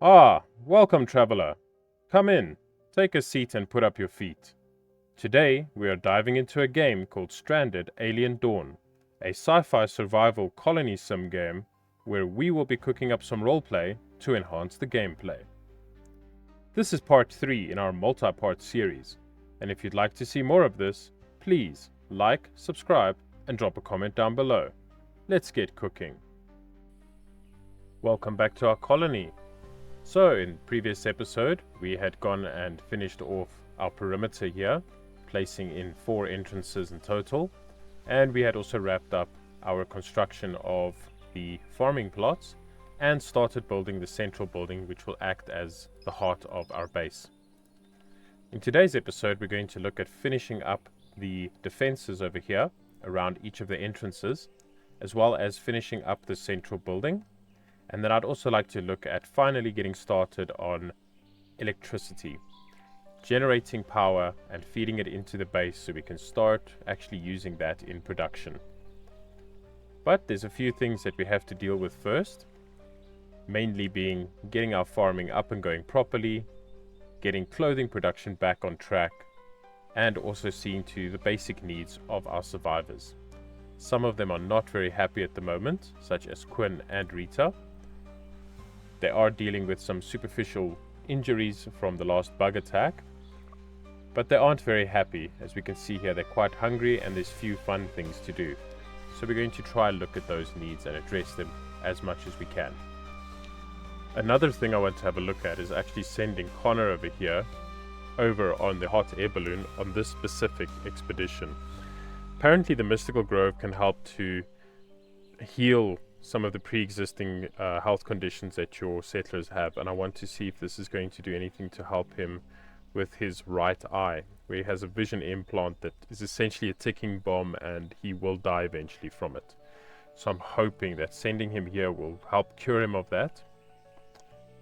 Ah, welcome, traveler. Come in, take a seat, and put up your feet. Today, we are diving into a game called Stranded: Alien Dawn, a sci-fi survival colony sim game where we will be cooking up some roleplay to enhance the gameplay. This is part 3 in our multi-part series, and if you'd like to see more of this, please like, subscribe, and drop a comment down below. Let's get cooking. Welcome back to our colony. So, in previous episode, we had gone and finished off our perimeter here, placing in 4 entrances in total, and we had also wrapped up our construction of the farming plots and started building the central building, which will act as the heart of our base. In today's episode, we're going to look at finishing up the defenses over here around each of the entrances, as well as finishing up the central building. And then I'd also like to look at finally getting started on electricity, generating power and feeding it into the base so we can start actually using that in production. But there's a few things that we have to deal with first, mainly being getting our farming up and going properly, getting clothing production back on track, and also seeing to the basic needs of our survivors. Some of them are not very happy at the moment, such as Quinn and Rita. They are dealing with some superficial injuries from the last bug attack, but they aren't very happy. As we can see here, they're quite hungry and there's few fun things to do. So we're going to try and look at those needs and address them as much as we can. Another thing I want to have a look at is actually sending Connor over here, over on the hot air balloon on this specific expedition. Apparently the Mystical Grove can help to heal some of the pre-existing health conditions that your settlers have, and I want to see if this is going to do anything to help him with his right eye, where he has a vision implant that is essentially a ticking bomb and he will die eventually from it. So I'm hoping that sending him here will help cure him of that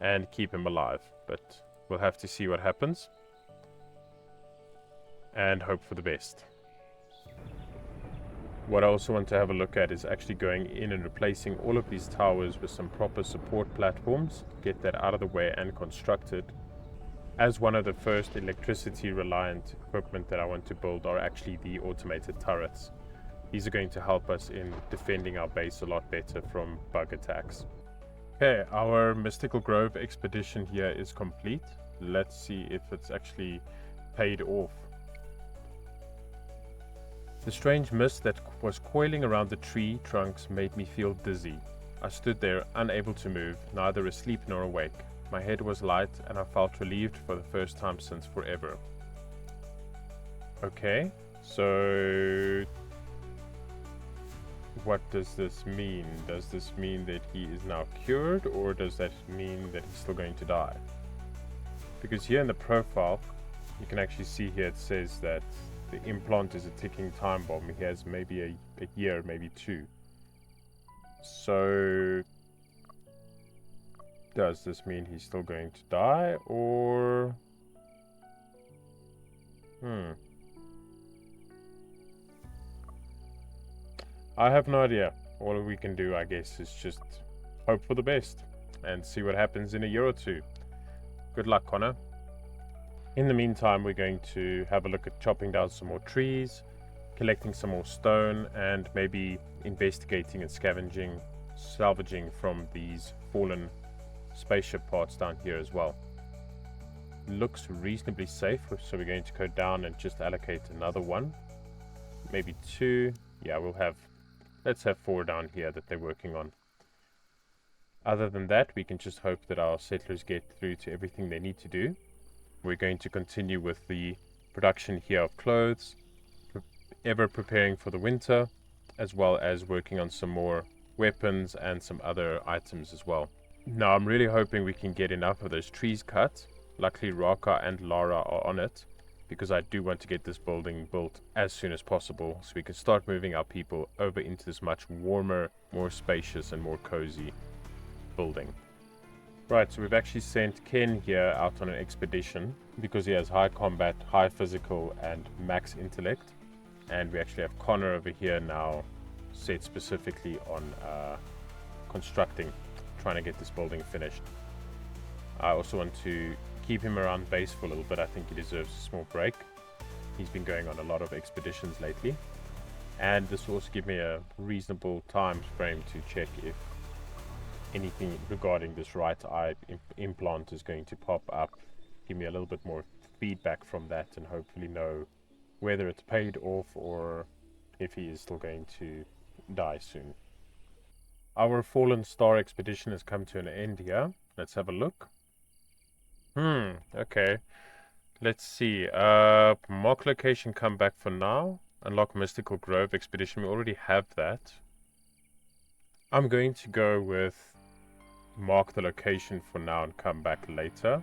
and keep him alive, but we'll have to see what happens and hope for the best. What I also want to have a look at is actually going in and replacing all of these towers with some proper support platforms, get that out of the way and constructed. As one of the first electricity reliant equipment that I want to build are actually the automated turrets. These are going to help us in defending our base a lot better from bug attacks. Okay, our Mystical Grove expedition here is complete. Let's see if it's actually paid off. The strange mist that was coiling around the tree trunks made me feel dizzy. I stood there, unable to move, neither asleep nor awake. My head was light, and I felt relieved for the first time since forever. Okay, so what does this mean? Does this mean that he is now cured, or does that mean that he's still going to die? Because here in the profile, you can actually see here it says that the implant is a ticking time bomb. He has maybe a year, maybe 2. So does this mean he's still going to die, or I have no idea. All we can do, I guess, is just hope for the best and see what happens in a year or 2. Good luck, Connor. In the meantime, we're going to have a look at chopping down some more trees, collecting some more stone, and maybe investigating and salvaging from these fallen spaceship parts down here as well. Looks reasonably safe, so we're going to go down and just allocate another 1, maybe 2. Yeah, let's have 4 down here that they're working on. Other than that, we can just hope that our settlers get through to everything they need to do. We're going to continue with the production here of clothes, ever preparing for the winter, as well as working on some more weapons and some other items as well. Now I'm really hoping we can get enough of those trees cut. Luckily Raka and Lara are on it, because I do want to get this building built as soon as possible so we can start moving our people over into this much warmer, more spacious and more cozy building. Right, so we've actually sent Ken here out on an expedition because he has high combat, high physical, and max intellect. And we actually have Connor over here now set specifically on constructing, trying to get this building finished. I also want to keep him around base for a little bit. I think he deserves a small break. He's been going on a lot of expeditions lately. And this will also give me a reasonable time frame to check if anything regarding this right eye implant is going to pop up. Give me a little bit more feedback from that and hopefully know whether it's paid off or if he is still going to die soon. Our Fallen Star expedition has come to an end here. Let's have a look. Okay. Let's see. Mark location, come back for now. Unlock Mystical Grove expedition. We already have that. I'm going to go with mark the location for now and come back later.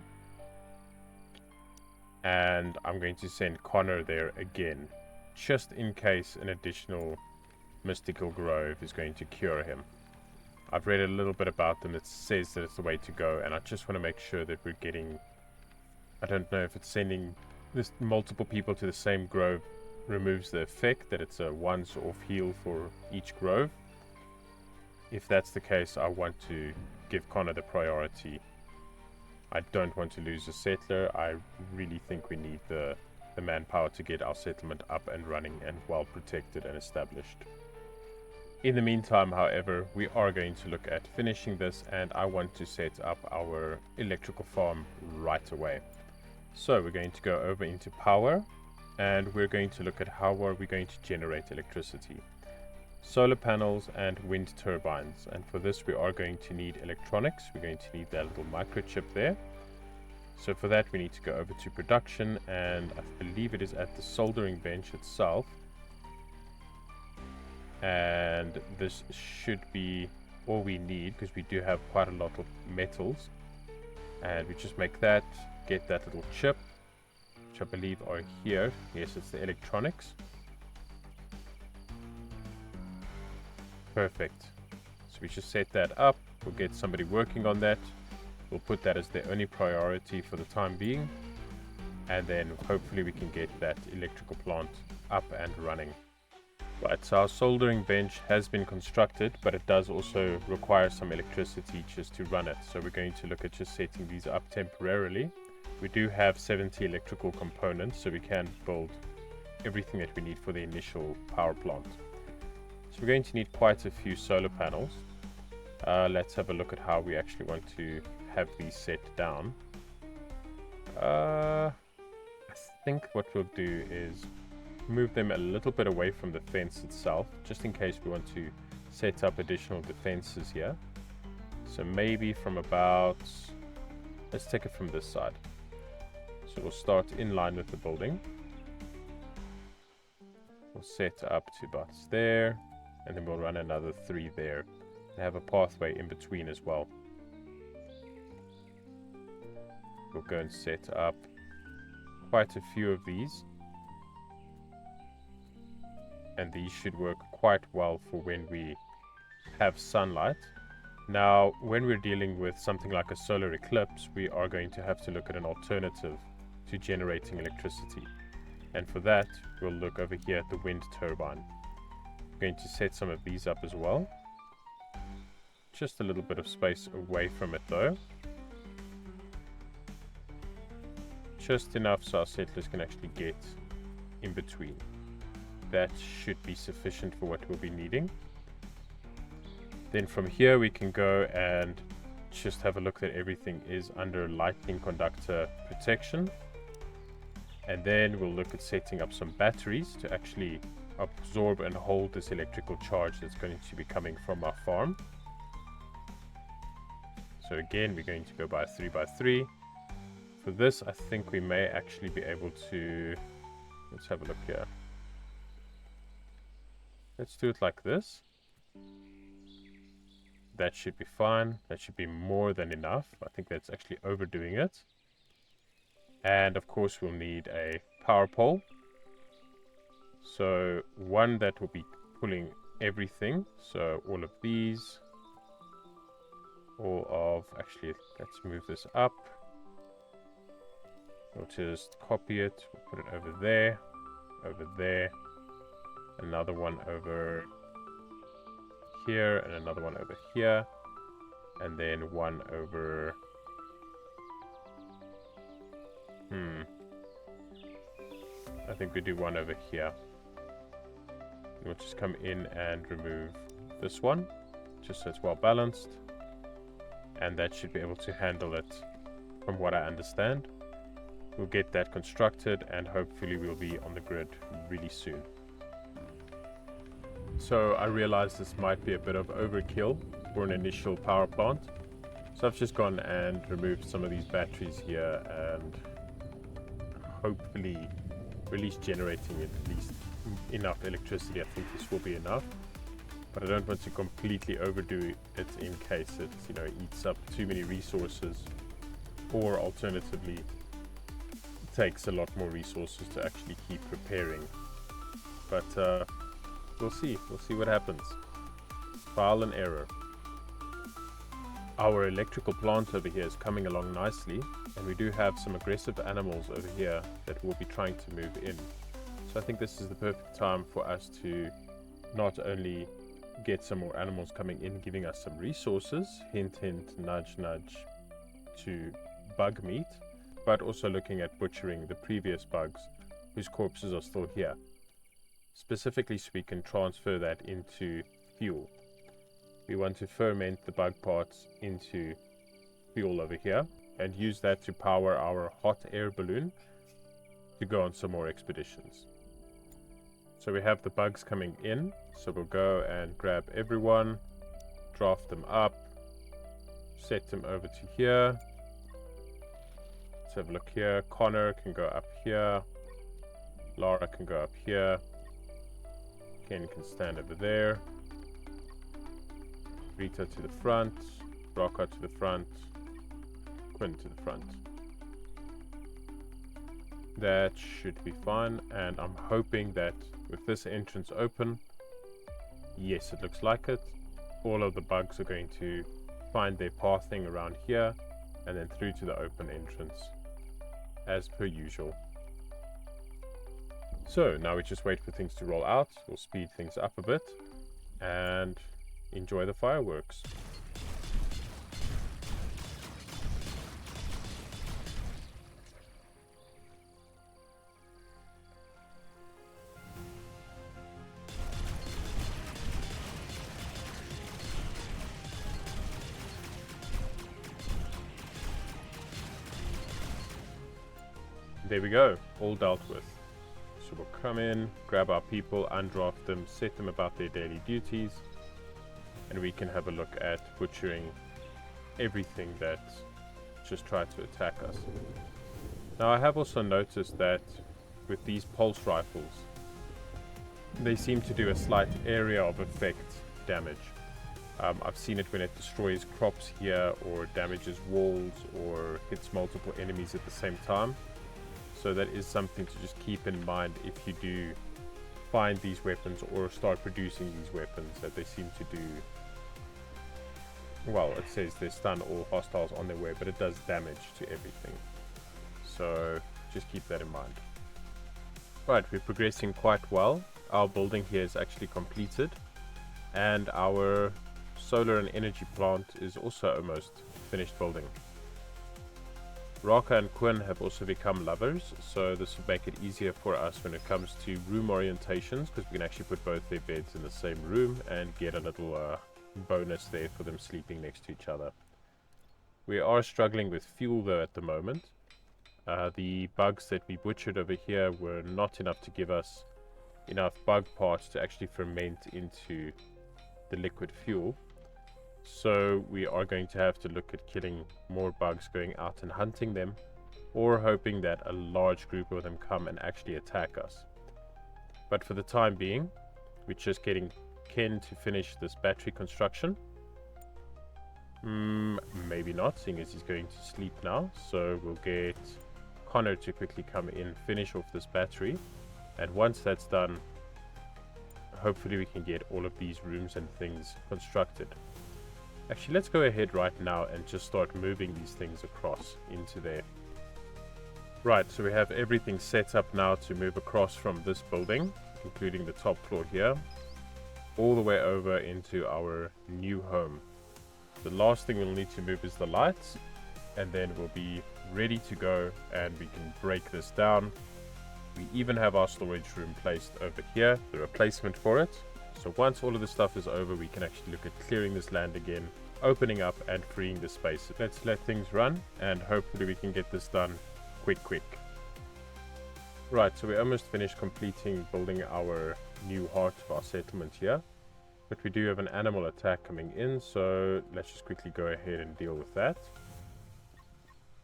And I'm going to send Connor there again, just in case an additional Mystical Grove is going to cure him. I've read a little bit about them. It says that it's the way to go, and I just want to make sure that we're getting... I don't know if it's sending this multiple people to the same grove removes the effect, that it's a once-off heal for each grove. If that's the case, I want to give Connor the priority. I don't want to lose a settler. I really think we need the manpower to get our settlement up and running and well protected and established. In the meantime, however, we are going to look at finishing this, and I want to set up our electrical farm right away. So we're going to go over into power, and we're going to look at how are we going to generate electricity. Solar panels and wind turbines, and for this we are going to need electronics. We're going to need that little microchip there. So for that we need to go over to production, and I believe it is at the soldering bench itself. And this should be all we need, because we do have quite a lot of metals. And we just make that, get that little chip, which I believe are here. Yes, it's the electronics. Perfect. So we just set that up. We'll get somebody working on that. We'll put that as the only priority for the time being. And then hopefully we can get that electrical plant up and running. Right, so our soldering bench has been constructed, but it does also require some electricity just to run it. So we're going to look at just setting these up temporarily. We do have 70 electrical components, so we can build everything that we need for the initial power plant. So we're going to need quite a few solar panels. Let's have a look at how we actually want to have these set down. I think what we'll do is move them a little bit away from the fence itself, just in case we want to set up additional defenses here. So maybe from about, let's take it from this side. So we'll start in line with the building. We'll set up to about there, and then we'll run another 3 there and have a pathway in between as well. We'll go and set up quite a few of these. And these should work quite well for when we have sunlight. Now, when we're dealing with something like a solar eclipse, we are going to have to look at an alternative to generating electricity. And for that, we'll look over here at the wind turbine. I'm going to set some of these up as well. Just a little bit of space away from it though. Just enough so our settlers can actually get in between. That should be sufficient for what we'll be needing. Then from here we can go and just have a look that everything is under lightning conductor protection. And then we'll look at setting up some batteries to actually absorb and hold this electrical charge that's going to be coming from our farm. So again, we're going to go by 3x3. For this, I think we may actually be able to... Let's have a look here. Let's do it like this. That should be fine. That should be more than enough. I think that's actually overdoing it. And of course we'll need a power pole. So one that will be pulling everything. So all of these. Actually, let's move this up. We'll just copy it. We'll put it over there. Over there. Another one over here, and another one over here, and then one over I think we do one over here. We'll just come in and remove this one, just so it's well balanced. And that should be able to handle it, from what I understand. We'll get that constructed and hopefully we'll be on the grid really soon. So I realized this might be a bit of overkill for an initial power plant. So I've just gone and removed some of these batteries here and hopefully at least generating at least enough electricity. I think this will be enough. But I don't want to completely overdo it in case it, eats up too many resources, or alternatively takes a lot more resources to actually keep repairing. But we'll see what happens. Trial and error. Our electrical plant over here is coming along nicely, and we do have some aggressive animals over here that will be trying to move in. So I think this is the perfect time for us to not only get some more animals coming in, giving us some resources, hint hint, nudge nudge, to bug meat, but also looking at butchering the previous bugs whose corpses are still here, specifically so we can transfer that into fuel. We want to ferment the bug parts into fuel over here and use that to power our hot air balloon to go on some more expeditions. So we have the bugs coming in, so we'll go and grab everyone, draft them up, set them over to here. Let's have a look here. Connor can go up here, Lara can go up here, Ken can stand over there, Rita to the front, Rocca to the front, Quinn to the front. That should be fine, and I'm hoping that with this entrance open, yes, it looks like it, all of the bugs are going to find their pathing around here and then through to the open entrance as per usual. So now we just wait for things to roll out. We'll speed things up a bit and enjoy the fireworks. There we go, all dealt with. So we'll come in, grab our people, undraft them, set them about their daily duties, and we can have a look at butchering everything that just tried to attack us. Now I have also noticed that with these pulse rifles, they seem to do a slight area of effect damage. I've seen it when it destroys crops here, or damages walls, or hits multiple enemies at the same time. So that is something to just keep in mind if you do find these weapons or start producing these weapons, that they seem to do, well, it says they stun all hostiles on their way, but it does damage to everything. So just keep that in mind. Right, we're progressing quite well. Our building here is actually completed, and our solar and energy plant is also almost finished building. Raka and Quinn have also become lovers, so this will make it easier for us when it comes to room orientations, because we can actually put both their beds in the same room and get a little bonus there for them sleeping next to each other. We are struggling with fuel though at the moment. The bugs that we butchered over here were not enough to give us enough bug parts to actually ferment into the liquid fuel. So we are going to have to look at killing more bugs, going out and hunting them, or hoping that a large group of them come and actually attack us. But for the time being, we're just getting Ken to finish this battery construction. Maybe not, seeing as he's going to sleep now. So we'll get Connor to quickly come in, finish off this battery, and once that's done, hopefully we can get all of these rooms and things constructed. Actually, let's go ahead right now and just start moving these things across into there. Right, so we have everything set up now to move across from this building, including the top floor here, all the way over into our new home. The last thing we'll need to move is the lights, and then we'll be ready to go, and we can break this down. We even have our storage room placed over here, the replacement for it. So once all of the stuff is over, we can actually look at clearing this land again, opening up and freeing the space. Let's let things run, and hopefully we can get this done quick. Right, so we're almost finished completing building our new heart of our settlement here. But we do have an animal attack coming in, so let's just quickly go ahead and deal with that.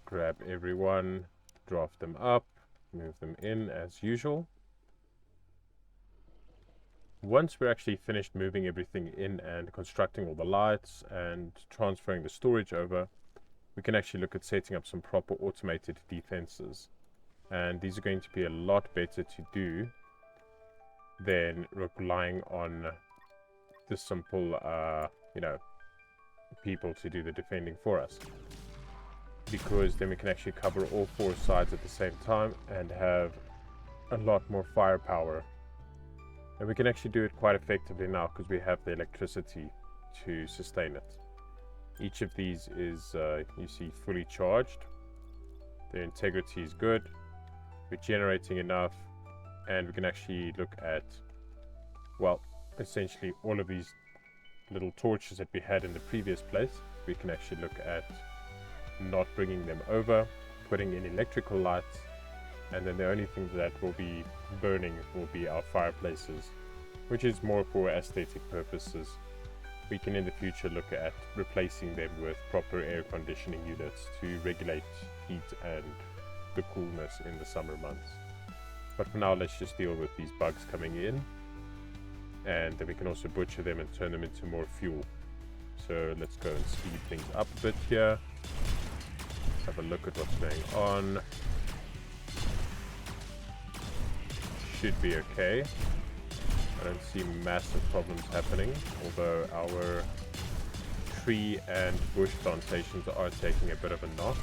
Grab everyone, draft them up, move them in as usual. Once we're actually finished moving everything in and constructing all the lights and transferring the storage over, we can actually look at setting up some proper automated defenses. And these are going to be a lot better to do than relying on the simple, people to do the defending for us. Because then we can actually cover all 4 sides at the same time and have a lot more firepower. And we can actually do it quite effectively now because we have the electricity to sustain it. Each of these is, you see, fully charged. The integrity is good. We're generating enough, and we can actually look at, well, essentially all of these little torches that we had in the previous place. We can actually look at not bringing them over, putting in electrical lights, and then the only thing that will be burning will be our fireplaces, which is more for aesthetic purposes. We can in the future look at replacing them with proper air conditioning units to regulate heat and the coolness in the summer months. But for now, let's just deal with these bugs coming in, and then we can also butcher them and turn them into more fuel. So let's go and speed things up a bit here. Have a look at what's going on. Should be okay. I don't see massive problems happening, although our tree and bush plantations are taking a bit of a knock.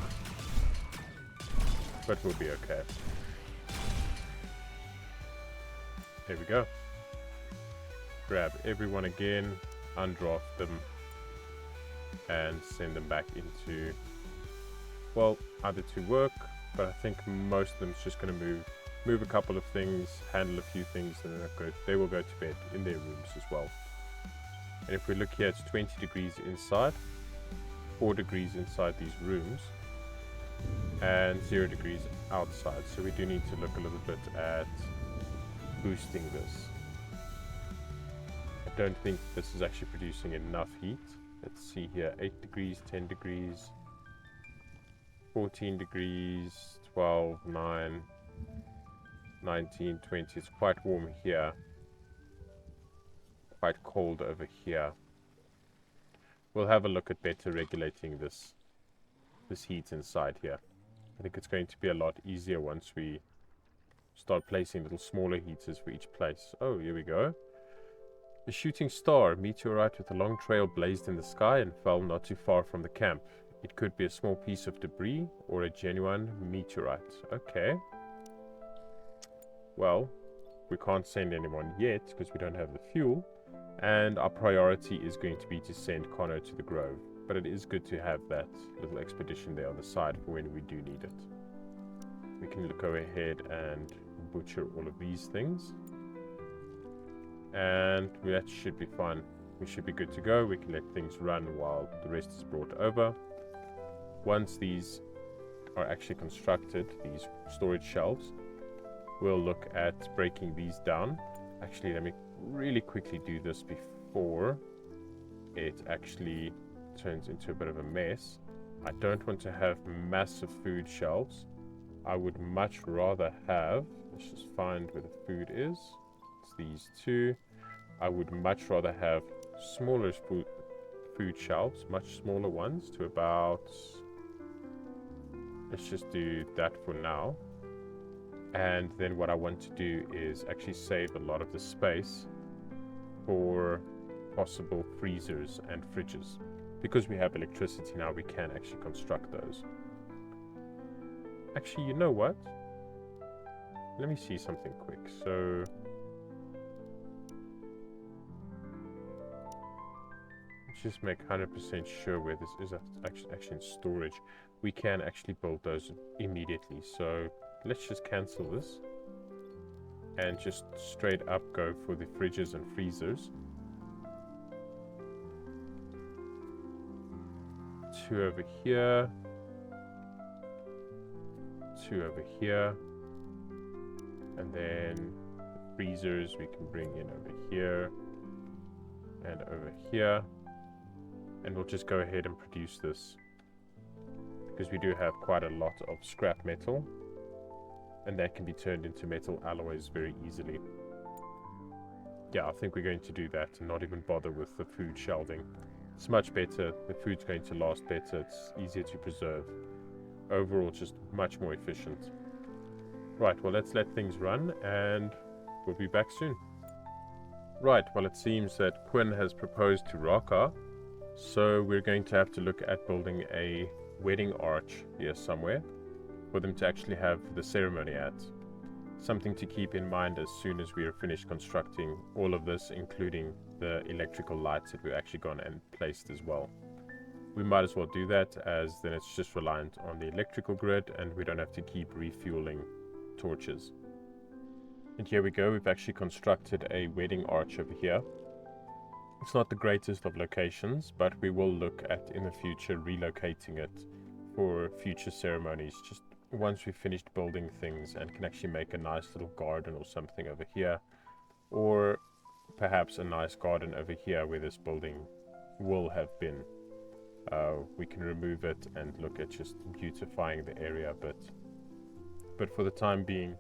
But we'll be okay. There we go. Grab everyone again, undraft them, and send them back into, well, either to work, but I think most of them is just going to move a couple of things, handle a few things, and then they will go to bed in their rooms as well. And if we look here, it's 20 degrees inside, 4 degrees inside these rooms, and 0 degrees outside. So we do need to look a little bit at boosting this. I don't think this is actually producing enough heat. Let's see here, 8 degrees, 10 degrees, 14 degrees, 12, 9, 19, 20. It's quite warm here. Quite cold over here. We'll have a look at better regulating this heat inside here. I think it's going to be a lot easier once we start placing little smaller heaters for each place. Oh, here we go. A shooting star, meteorite with a long trail blazed in the sky and fell not too far from the camp. It could be a small piece of debris or a genuine meteorite. Okay. Well, we can't send anyone yet because we don't have the fuel, and our priority is going to be to send Connor to the Grove. But it is good to have that little expedition there on the side for when we do need it. We can go ahead and butcher all of these things, and that should be fine. We should be good to go. We can let things run while the rest is brought over. Once these are actually constructed, these storage shelves, we'll look at breaking these down. Actually, let me really quickly do this before it actually turns into a bit of a mess. I don't want to have massive food shelves. I would much rather have, let's just find where the food is. It's these two. I would much rather have smaller food shelves, much smaller ones, to about, let's just do that for now. And then what I want to do is actually save a lot of the space for possible freezers and fridges. Because we have electricity now, we can actually construct those. Actually, you know what? Let me see something quick. So let's just make 100% sure where this is actually in storage. We can actually build those immediately. So let's just cancel this and just straight up go for the fridges and freezers. 2 over here, 2 over here, and then freezers we can bring in over here and over here, and we'll just go ahead and produce this because we do have quite a lot of scrap metal, and that can be turned into metal alloys very easily. Yeah, I think we're going to do that and not even bother with the food shelving. It's much better. The food's going to last better. It's easier to preserve. Overall, just much more efficient. Right, well, let's let things run and we'll be back soon. Right, well, it seems that Quinn has proposed to Raka, so we're going to have to look at building a wedding arch here somewhere for them to actually have the ceremony at. Something to keep in mind as soon as we are finished constructing all of this, including the electrical lights that we've actually gone and placed as well. We might as well do that, as then it's just reliant on the electrical grid and we don't have to keep refueling torches. And here we go, we've actually constructed a wedding arch over here. It's not the greatest of locations, but we will look at in the future relocating it for future ceremonies, just once we've finished building things and can actually make a nice little garden or something over here, or perhaps a nice garden over here where this building will have been. We can remove it and look at just beautifying the area a bit. But for the time being,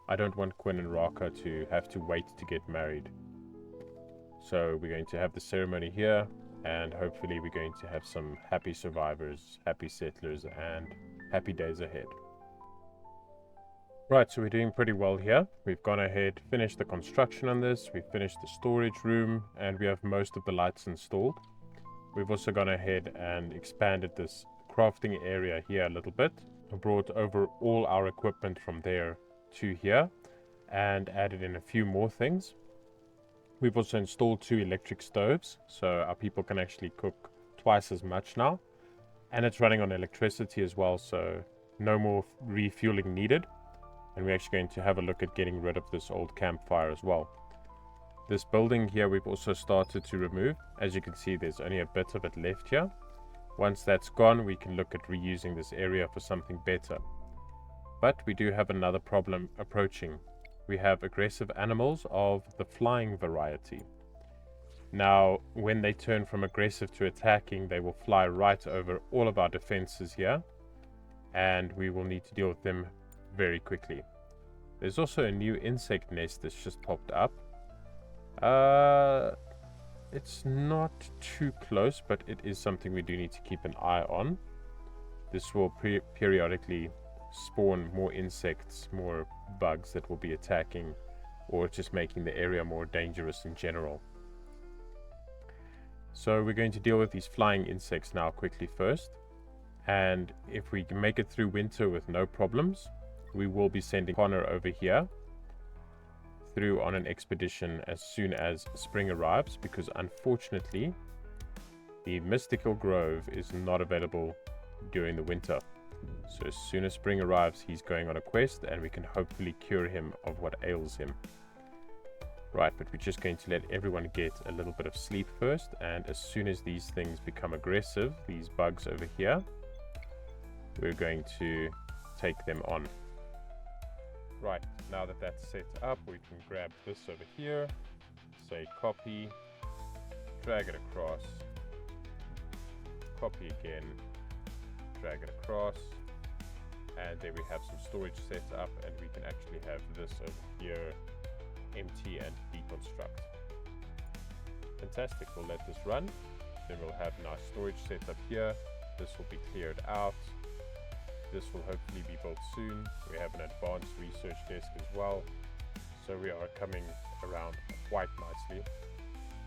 I don't want Quinn and Raka to have to wait to get married. So we're going to have the ceremony here, and hopefully we're going to have some happy survivors, happy settlers, and happy days ahead. Right, so we're doing pretty well here. We've gone ahead, finished the construction on this, we've finished the storage room, and we have most of the lights installed. We've also gone ahead and expanded this crafting area here a little bit, brought over all our equipment from there to here, and added in a few more things. We've also installed 2 electric stoves, so our people can actually cook twice as much now. And it's running on electricity as well, so no more refueling needed. And we're actually going to have a look at getting rid of this old campfire as well. This building here we've also started to remove. As you can see, there's only a bit of it left here. Once that's gone, we can look at reusing this area for something better. But we do have another problem approaching. We have aggressive animals of the flying variety. Now, when they turn from aggressive to attacking, they will fly right over all of our defenses here, and we will need to deal with them very quickly. There's also a new insect nest that's just popped up. It's not too close, but it is something we do need to keep an eye on. This will periodically spawn more insects, more bugs that will be attacking, or just making the area more dangerous in general. So we're going to deal with these flying insects now quickly first, and if we can make it through winter with no problems, we will be sending Connor over here through on an expedition as soon as spring arrives, because unfortunately the mystical grove is not available during the winter. So as soon as spring arrives, he's going on a quest, and we can hopefully cure him of what ails him. Right, but we're just going to let everyone get a little bit of sleep first, and as soon as these things become aggressive, these bugs over here, we're going to take them on. Right, now that that's set up, we can grab this over here, say copy, drag it across, copy again, drag it across, and there we have some storage set up, and we can actually have this over here empty and deconstruct. Fantastic, we'll let this run, then we'll have nice storage set up here. This will be cleared out. This will hopefully be built soon. We have an advanced research desk as well, so we are coming around quite nicely.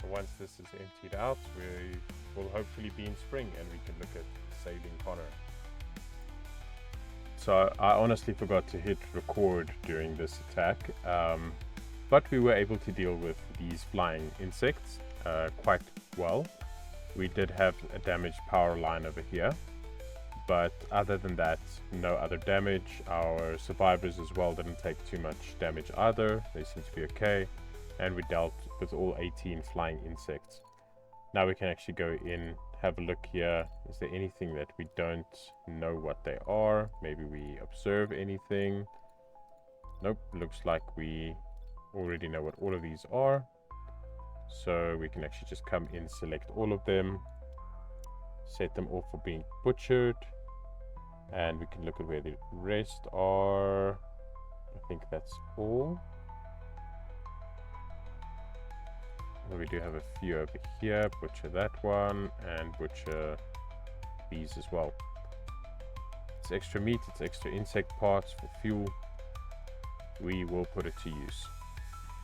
And once this is emptied out, we will hopefully be in spring, and we can look at saving Connor. So I honestly forgot to hit record during this attack, but we were able to deal with these flying insects quite well. We did have a damaged power line over here, but other than that, no other damage. Our survivors as well didn't take too much damage either. They seem to be okay, and we dealt with all 18 flying insects. Now we can actually go in, have a look here. Is there anything that we don't know what they are? Maybe we observe anything. Nope, looks like we already know what all of these are. So we can actually just come in, select all of them, set them off for being butchered, and we can look at where the rest are. I think that's all. We do have a few over here. Butcher that one and butcher these as well. It's extra meat, it's extra insect parts for fuel. We will put it to use.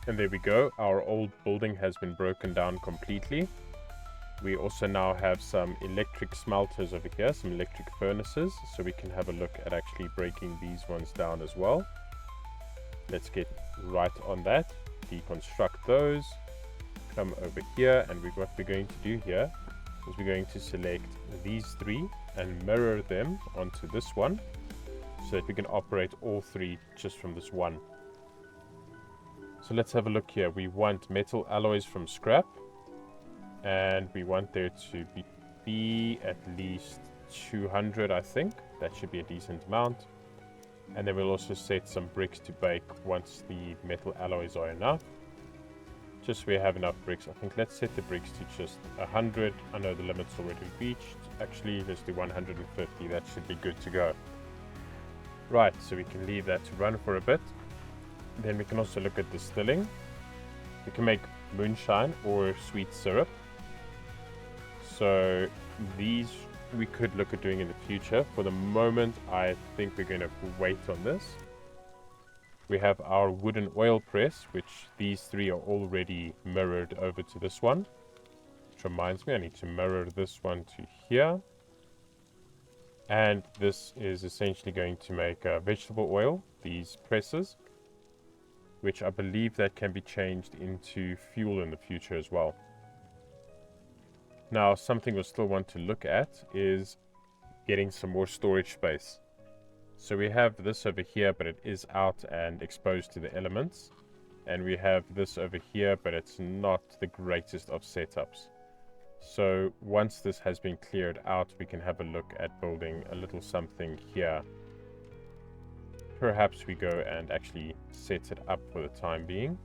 And there we go, our old building has been broken down completely. We also now have some electric smelters over here, some electric furnaces, so we can have a look at actually breaking these ones down as well. Let's get right on that, deconstruct those, come over here, and what we're going to do here is we're going to select these three and mirror them onto this one so that we can operate all three just from this one. So let's have a look here. We want metal alloys from scrap, and we want there to be at least 200, I think. That should be a decent amount. And then we'll also set some bricks to bake once the metal alloys are enough. Just so we have enough bricks. I think let's set the bricks to just 100. I know the limit's already reached. Actually, let's do 150. That should be good to go. Right, so we can leave that to run for a bit. Then we can also look at distilling. We can make moonshine or sweet syrup. So these we could look at doing in the future. For the moment, I think we're going to wait on this. We have our wooden oil press, which these three are already mirrored over to this one. Which reminds me, I need to mirror this one to here. And this is essentially going to make vegetable oil, these presses, which I believe that can be changed into fuel in the future as well. Now, something we'll still want to look at is getting some more storage space. So we have this over here, but it is out and exposed to the elements. And we have this over here, but it's not the greatest of setups. So once this has been cleared out, we can have a look at building a little something here. Perhaps we go and actually set it up for the time being.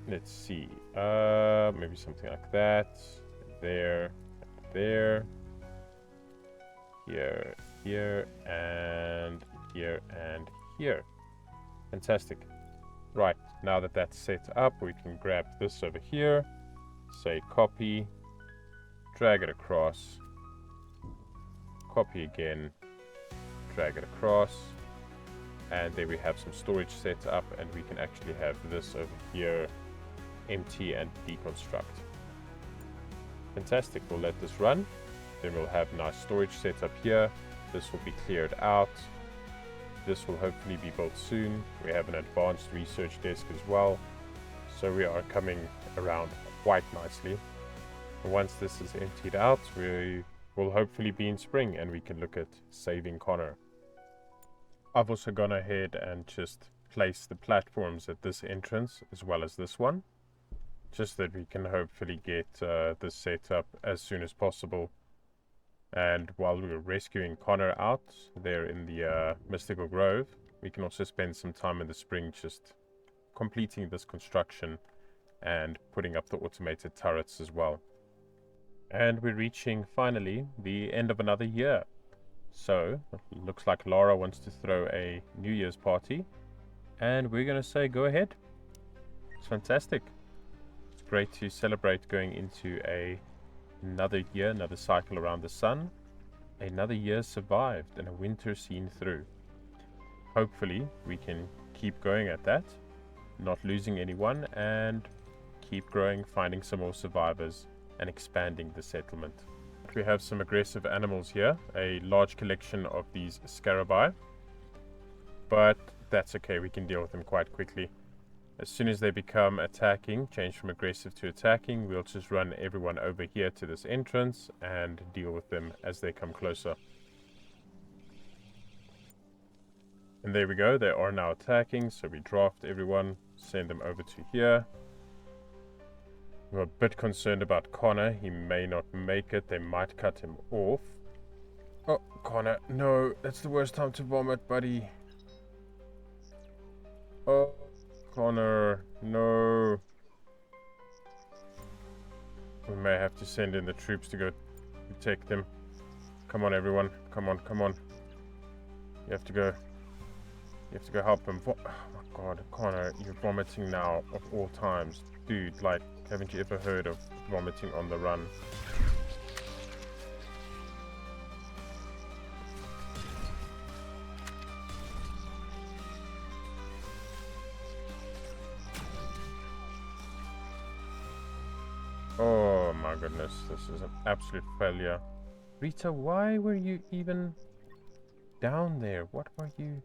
Let's see, maybe something like that. There, there, here, here, and here, and here. Fantastic. Right, now that that's set up, we can grab this over here, say copy, drag it across, copy again, drag it across, and there we have some storage set up, and we can actually have this over here empty and deconstruct. Fantastic, we'll let this run. Then we'll have nice storage set up here. This will be cleared out. This will hopefully be built soon. We have an advanced research desk as well. So we are coming around quite nicely. And once this is emptied out, we will hopefully be in spring and we can look at saving Connor. I've also gone ahead and just placed the platforms at this entrance as well as this one, just that we can hopefully get this set up as soon as possible. And while we're rescuing Connor out there in the Mystical Grove, we can also spend some time in the spring just completing this construction and putting up the automated turrets as well. And we're reaching finally the end of another year. So it looks like Lara wants to throw a New Year's party, and we're going to say go ahead. It's fantastic. It's great to celebrate going into another year, another cycle around the sun. Another year survived and a winter seen through. Hopefully we can keep going at that, not losing anyone, and keep growing, finding some more survivors and expanding the settlement. We have some aggressive animals here, a large collection of these scarabaei, but that's okay, we can deal with them quite quickly. As soon as they become attacking, change from aggressive to attacking, we'll just run everyone over here to this entrance and deal with them as they come closer. And there we go, they are now attacking, so we draft everyone, send them over to here. We're a bit concerned about Connor, he may not make it, they might cut him off. Oh, Connor, no, that's the worst time to vomit, buddy. Oh, Connor, no. We may have to send in the troops to go protect them. Come on, everyone, come on, come on. You have to go. You have to go help him. Oh my god, Connor, you're vomiting now of all times. Dude, like, haven't you ever heard of vomiting on the run? Oh my goodness, this is an absolute failure. Rita, why were you even down there? What were you...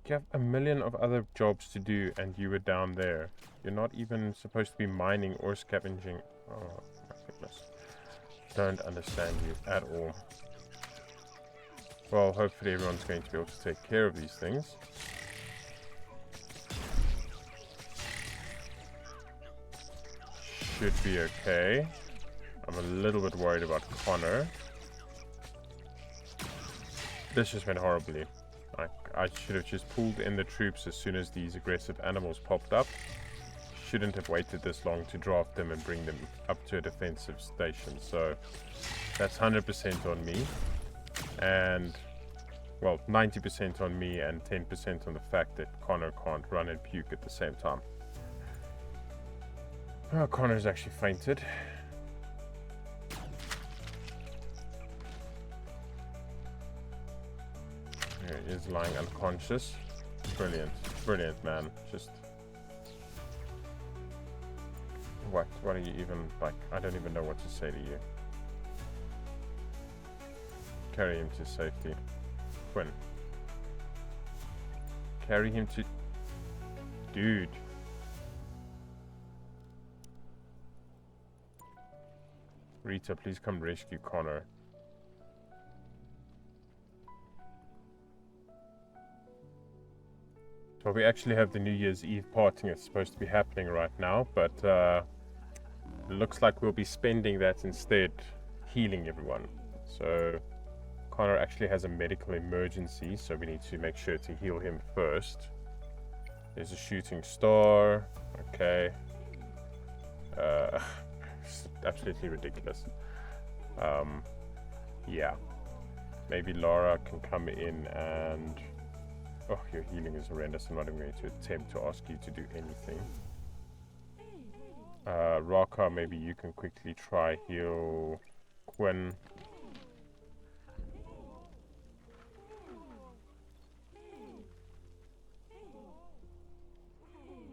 You have a million of other jobs to do and you were down there. You're not even supposed to be mining or scavenging. Oh my goodness. Don't understand you at all. Well, hopefully everyone's going to be able to take care of these things. Should be okay. I'm a little bit worried about Connor. This just went horribly. Like, I should have just pulled in the troops as soon as these aggressive animals popped up. Shouldn't have waited this long to draft them and bring them up to a defensive station. So that's 100% on me. And, well, 90% on me and 10% on the fact that Connor can't run and puke at the same time. Oh, Connor's actually fainted. There he is, lying unconscious. Brilliant. Brilliant, man. Just... What are you even... Like, I don't even know what to say to you. Carry him to safety. Quinn. Carry him to... Dude. Rita, please come rescue Connor. Well, we actually have the New Year's Eve party that's supposed to be happening right now, but it looks like we'll be spending that instead healing everyone. So Connor actually has a medical emergency, so we need to make sure to heal him first. There's a shooting star. Okay. Absolutely ridiculous. Yeah. Maybe Laura can come in and... Oh, your healing is horrendous. I'm not even going to attempt to ask you to do anything. Raka, maybe you can quickly try heal Quinn.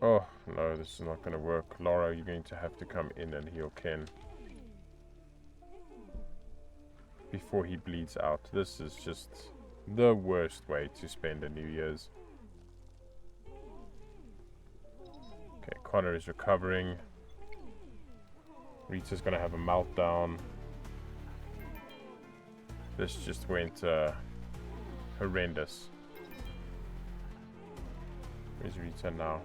Oh, no, this is not going to work. Laura, you're going to have to come in and heal Ken before he bleeds out. This is just the worst way to spend a New Year's. Okay, Connor is recovering. Rita's going to have a meltdown. This just went horrendous. Where's Rita now?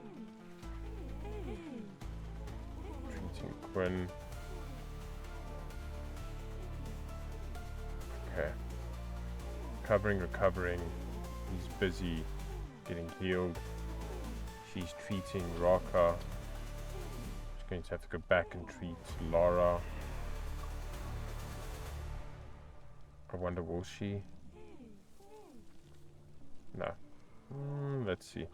Treating Quinn. Okay. Recovering. He's busy getting healed. She's treating Raka. She's going to have to go back and treat Laura. I wonder, will she? No. Let's see.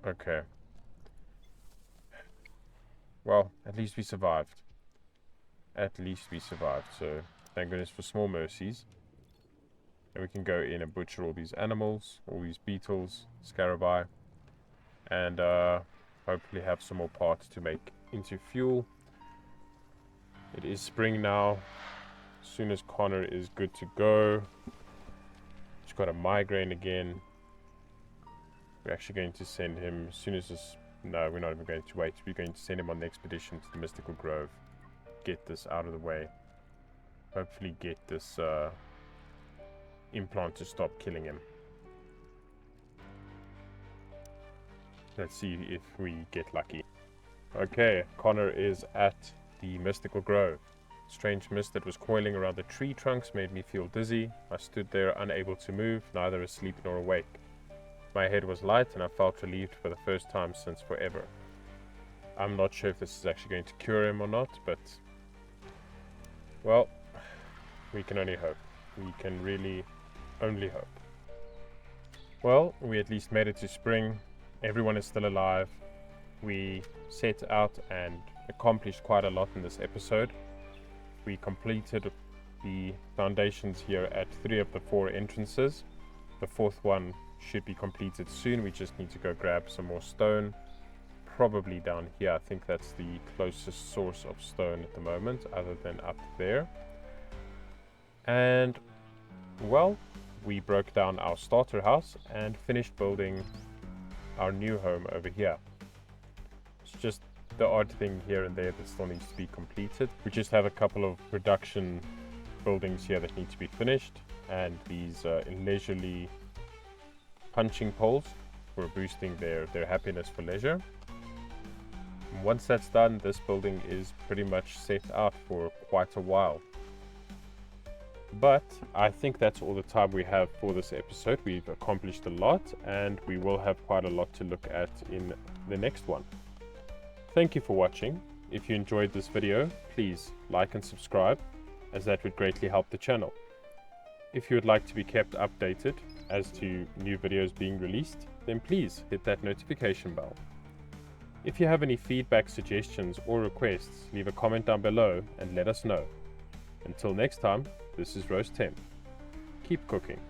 Okay. Well, at least we survived. At least we survived, so thank goodness for small mercies. And we can go in and butcher all these animals, all these beetles, scarabi, and hopefully have some more parts to make into fuel. It is spring now, As soon as Connor is good to go, he's got a migraine again. We're actually going to send him as soon as this. No, we're not even going to wait. We're going to send him on the expedition to the Mystical Grove. Get this out of the way. Hopefully get this implant to stop killing him. Let's see if we get lucky. Okay, Connor is at the Mystical Grove. Strange mist that was coiling around the tree trunks made me feel dizzy. I stood there unable to move, neither asleep nor awake. My head was light and I felt relieved for the first time since forever. I'm not sure if this is actually going to cure him or not, but well, we can only hope. We can really only hope. Well, we at least made it to spring. Everyone is still alive. We set out and accomplished quite a lot in this episode. We completed the foundations here at 3 of the 4 entrances. The 4th one should be completed soon. We just need to go grab some more stone, probably down here. I think that's the closest source of stone at the moment, other than up there. And well, we broke down our starter house and finished building our new home over here. It's just the odd thing here and there that still needs to be completed. We just have a couple of production buildings here that need to be finished, and these leisurely punching poles for boosting their happiness for leisure. And once that's done, this building is pretty much set out for quite a while. But I think that's all the time we have for this episode. We've accomplished a lot, and we will have quite a lot to look at in the next one. Thank you for watching. If you enjoyed this video, please like and subscribe, as that would greatly help the channel. If you would like to be kept updated as to new videos being released, then please hit that notification bell. If you have any feedback, suggestions, or requests, leave a comment down below and let us know. Until next time, this is Roast 10. Keep cooking.